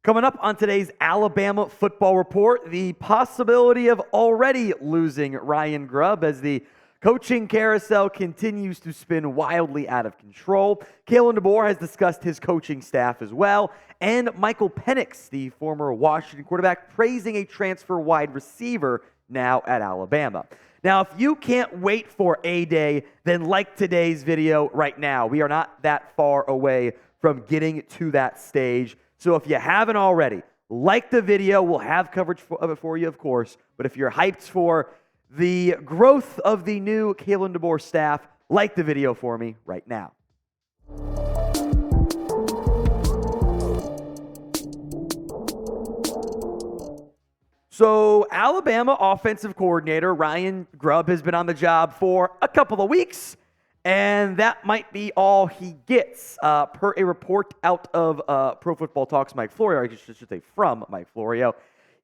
Coming up on today's Alabama Football Report, the possibility of already losing Ryan Grubb as the coaching carousel continues to spin wildly out of control. Kalen DeBoer has discussed his coaching staff as well, and Michael Penix, the former Washington quarterback, praising a transfer wide receiver now at Alabama. Now, if you can't wait for A-Day, then like today's video right now. We are not that far away from getting to that stage. So if you haven't already, like the video. We'll have coverage of it for you, of course. But if you're hyped for the growth of the new Kalen DeBoer staff, like the video for me right now. So Alabama offensive coordinator Ryan Grubb has been on the job for a couple of weeks, and that might be all he gets. Per a report out of Pro Football Talk's Mike Florio, I should say from Mike Florio,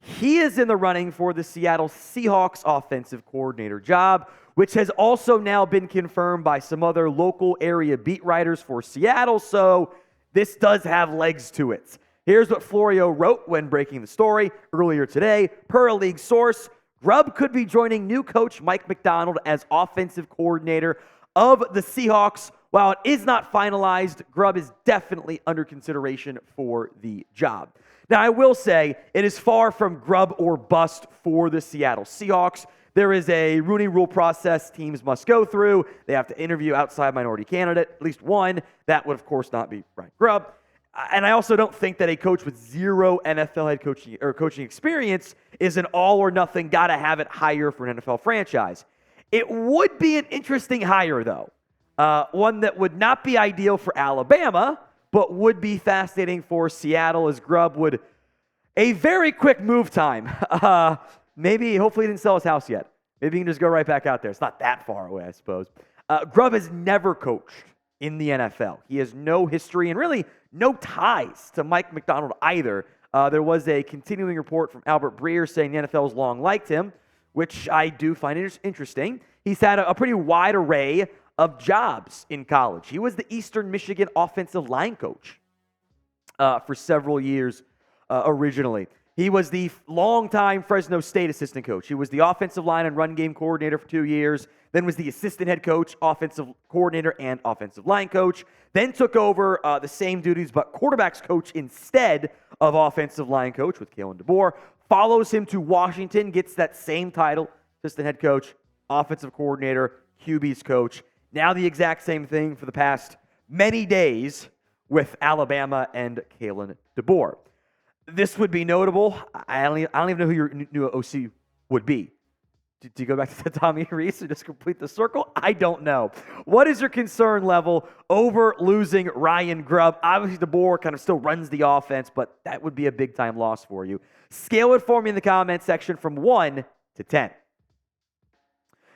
he is in the running for the Seattle Seahawks offensive coordinator job, which has also now been confirmed by some other local area beat writers for Seattle, so this does have legs to it. Here's what Florio wrote when breaking the story earlier today. Per a league source, Grubb could be joining new coach Mike Macdonald as offensive coordinator of the Seahawks. While it is not finalized, Grubb is definitely under consideration for the job. Now, I will say it is far from Grubb or bust for the Seattle Seahawks. There is a Rooney Rule process teams must go through. They have to interview outside minority candidate, at least one. That would, of course, not be Ryan Grubb. And I also don't think that a coach with zero NFL head coaching or coaching experience is an all-or-nothing, gotta-have-it hire for an NFL franchise. It would be an interesting hire, though. One that would not be ideal for Alabama, but would be fascinating for Seattle, as Grubb would a very quick move time. Hopefully he didn't sell his house yet. Maybe he can just go right back out there. It's not that far away, I suppose. Grubb has never coached in the NFL. He has no history and really no ties to Mike Macdonald either. There was a continuing report from Albert Breer saying the NFL has long liked him, which I do find interesting. He's had a pretty wide array of jobs in college. He was the Eastern Michigan offensive line coach for several years originally. He was the longtime Fresno State assistant coach. He was the offensive line and run game coordinator for 2 years, then was the assistant head coach, offensive coordinator, and offensive line coach. Then took over the same duties, but quarterbacks coach instead of offensive line coach with Kalen DeBoer. Follows him to Washington, gets that same title, assistant head coach, offensive coordinator, QB's coach. Now the exact same thing for the past many days with Alabama and Kalen DeBoer. This would be notable. I don't even know who your new OC would be. Do you go back to Tommy Reese and just complete the circle? I don't know. What is your concern level over losing Ryan Grubb? Obviously, DeBoer kind of still runs the offense, but that would be a big-time loss for you. Scale it for me in the comment section from 1 to 10.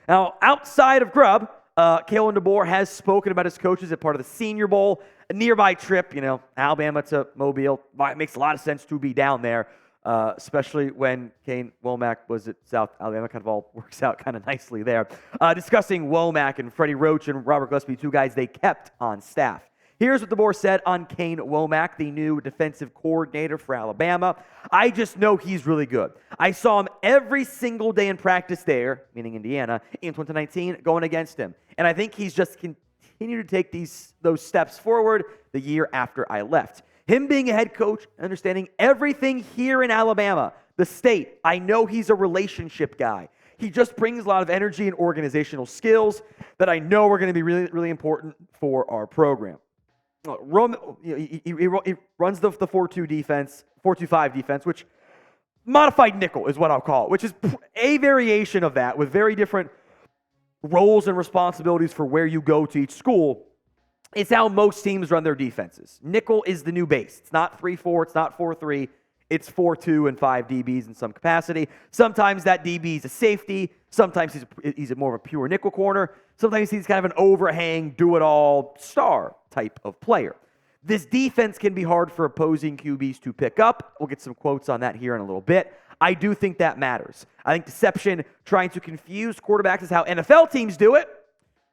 Now, outside of Grubb, Kalen DeBoer has spoken about his coaches as part of the Senior Bowl, a nearby trip, Alabama to Mobile. It makes a lot of sense to be down there, especially when Kane Wommack was at South Alabama. Kind of all works out kind of nicely there. Discussing Wommack and Freddie Roach and Robert Gillespie, two guys they kept on staff. Here's what DeBoer said on Kane Wommack, the new defensive coordinator for Alabama. I just know he's really good. I saw him every single day in practice there, meaning Indiana, in 2019, going against him. And I think he's just continued to take those steps forward the year after I left. Him being a head coach, understanding everything here in Alabama, the state, I know he's a relationship guy. He just brings a lot of energy and organizational skills that I know are going to be really, really important for our program. He runs the 4-2 defense, 4-2-5 defense, which modified nickel is what I'll call it, which is a variation of that with very different roles and responsibilities for where you go to each school. It's how most teams run their defenses. Nickel is the new base. It's not 3-4, it's not 4-3. It's 4-2 and 5 DBs in some capacity. Sometimes that DB is a safety. Sometimes he's more of a pure nickel corner. Sometimes he's kind of an overhang, do-it-all star type of player. This defense can be hard for opposing QBs to pick up. We'll get some quotes on that here in a little bit. I do think that matters. I think deception, trying to confuse quarterbacks, is how NFL teams do it.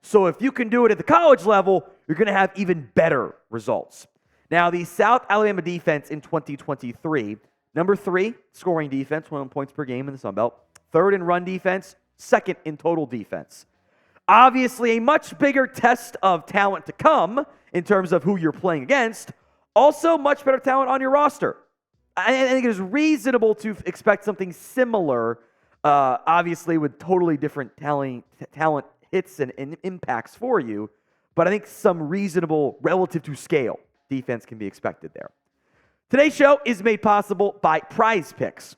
So if you can do it at the college level, you're going to have even better results. Now, the South Alabama defense in 2023, number 3 scoring defense, 1 points per game in the Sun Belt. 3rd in run defense, 2nd in total defense. Obviously, a much bigger test of talent to come in terms of who you're playing against. Also, much better talent on your roster. I think it is reasonable to expect something similar, obviously with totally different talent hits and impacts for you. But I think some reasonable, relative to scale, defense can be expected there. Today's show is made possible by Prize Picks.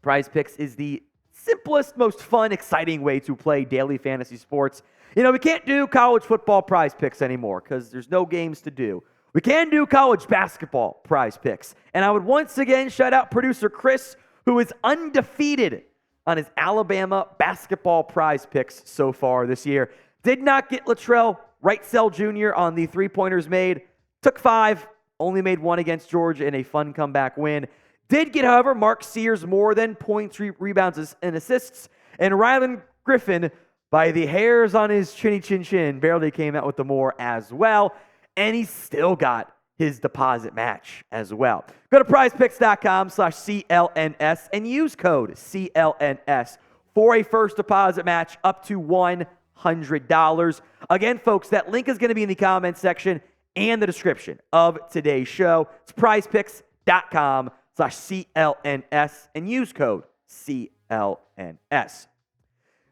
Prize Picks is the simplest, most fun, exciting way to play daily fantasy sports. You know, we can't do college football Prize Picks anymore because there's no games to do. We can do college basketball Prize Picks. And I would once again shout out producer Chris, who is undefeated on his Alabama basketball Prize Picks so far this year. Did not get Latrell Wrightsell Jr. on the three-pointers made. Took 5, only made 1 against Georgia in a fun comeback win. Did get, however, Mark Sears more than points, rebounds, and assists. And Rylan Griffin, by the hairs on his chinny chin, barely came out with the more as well. And he still got his deposit match as well. Go to prizepicks.com/CLNS and use code CLNS for a first deposit match up to $100. Again, folks, that link is going to be in the comments section and the description of today's show. It's prizepicks.com/CLNS and use code CLNS.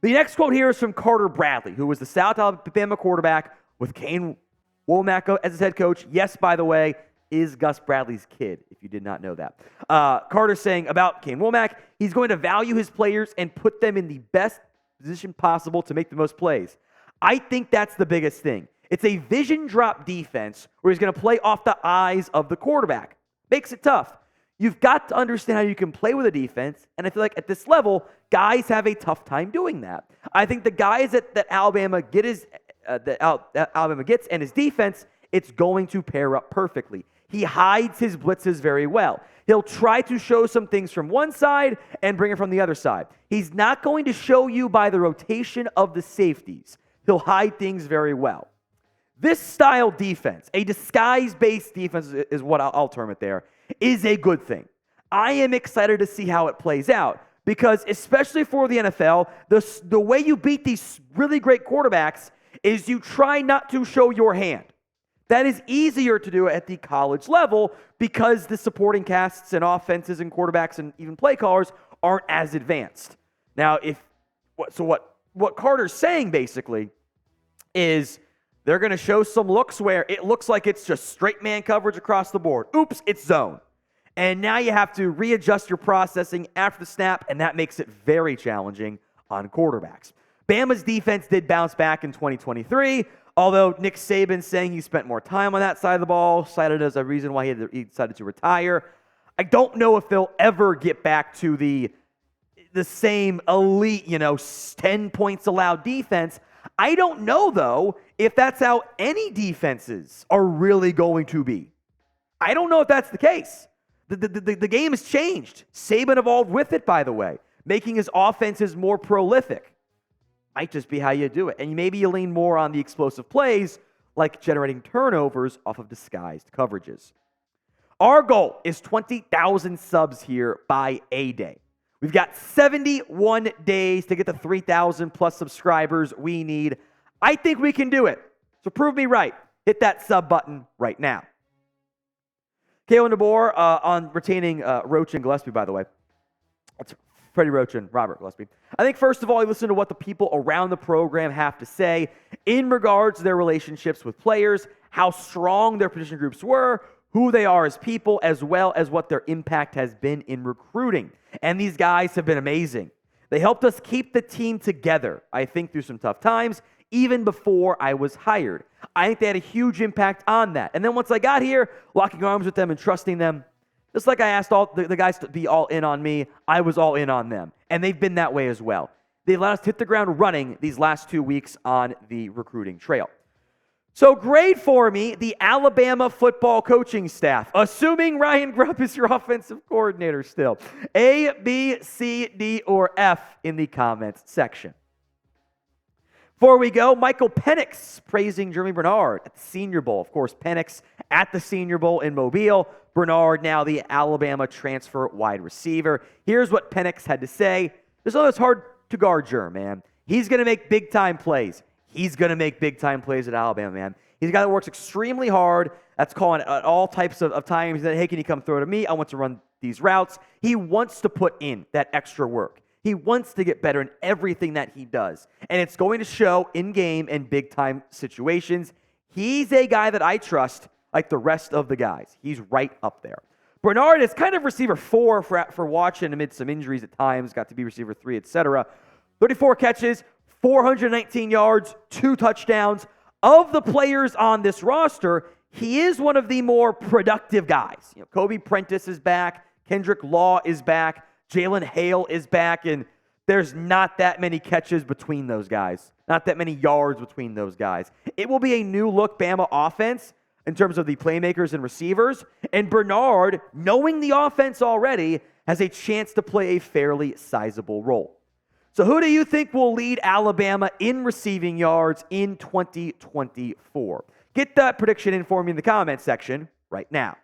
The next quote here is from Carter Bradley, who was the South Alabama quarterback with Kane Wommack as his head coach. Yes, by the way, is Gus Bradley's kid, if you did not know that. Carter saying about Kane Wommack, he's going to value his players and put them in the best position possible to make the most plays. I think that's the biggest thing. It's a vision drop defense where he's going to play off the eyes of the quarterback. Makes it tough. You've got to understand how you can play with a defense, and I feel like at this level, guys have a tough time doing that. I think the guys that Alabama gets and his defense, it's going to pair up perfectly. He hides his blitzes very well. He'll try to show some things from one side and bring it from the other side. He's not going to show you by the rotation of the safeties. He'll hide things very well. This style defense, a disguise-based defense is what I'll term it there, is a good thing. I am excited to see how it plays out because especially for the NFL, the way you beat these really great quarterbacks is you try not to show your hand. That is easier to do at the college level because the supporting casts and offenses and quarterbacks and even play callers aren't as advanced. Now, what Carter's saying basically is they're going to show some looks where it looks like it's just straight man coverage across the board. Oops, it's zone. And now you have to readjust your processing after the snap, and that makes it very challenging on quarterbacks. Bama's defense did bounce back in 2023, although Nick Saban saying he spent more time on that side of the ball, cited as a reason why he decided to retire. I don't know if they'll ever get back to the same elite, 10 points allowed defense. I don't know, though, if that's how any defenses are really going to be. I don't know if that's the case. The game has changed. Saban evolved with it, by the way, making his offenses more prolific. Might just be how you do it. And maybe you lean more on the explosive plays, like generating turnovers off of disguised coverages. Our goal is 20,000 subs here by A-Day. We've got 71 days to get the 3,000 plus subscribers we need. I think we can do it. So prove me right. Hit that sub button right now. Kalen DeBoer on retaining Roach and Gillespie, by the way. That's Freddie Roach and Robert Gillespie. I think, first of all, you listen to what the people around the program have to say in regards to their relationships with players, how strong their position groups were, who they are as people, as well as what their impact has been in recruiting. And these guys have been amazing. They helped us keep the team together, I think, through some tough times, even before I was hired. I think they had a huge impact on that. And then once I got here, locking arms with them and trusting them, just like I asked all the guys to be all in on me, I was all in on them. And they've been that way as well. They've let us hit the ground running these last 2 weeks on the recruiting trail. So grade for me the Alabama football coaching staff, assuming Ryan Grubb is your offensive coordinator still. A, B, C, D, or F in the comments section. Before we go, Michael Penix praising Jeremy Bernard at the Senior Bowl. Of course, Penix at the Senior Bowl in Mobile. Bernard now the Alabama transfer wide receiver. Here's what Penix had to say. This is hard to guard Jerm, man. He's going to make big-time plays. He's going to make big-time plays at Alabama, man. He's a guy that works extremely hard. That's calling at all types of times. That, hey, can you come throw to me? I want to run these routes. He wants to put in that extra work. He wants to get better in everything that he does. And it's going to show in-game and big-time situations. He's a guy that I trust like the rest of the guys. He's right up there. Bernard is kind of receiver 4 for watching amid some injuries at times. Got to be receiver 3, etc. 34 catches, 419 yards, 2 touchdowns. Of the players on this roster, he is one of the more productive guys. You know, Kobe Prentice is back. Kendrick Law is back. Jalen Hale is back, and there's not that many catches between those guys. Not that many yards between those guys. It will be a new look Bama offense in terms of the playmakers and receivers, and Bernard, knowing the offense already, has a chance to play a fairly sizable role. So who do you think will lead Alabama in receiving yards in 2024? Get that prediction in for me in the comments section right now.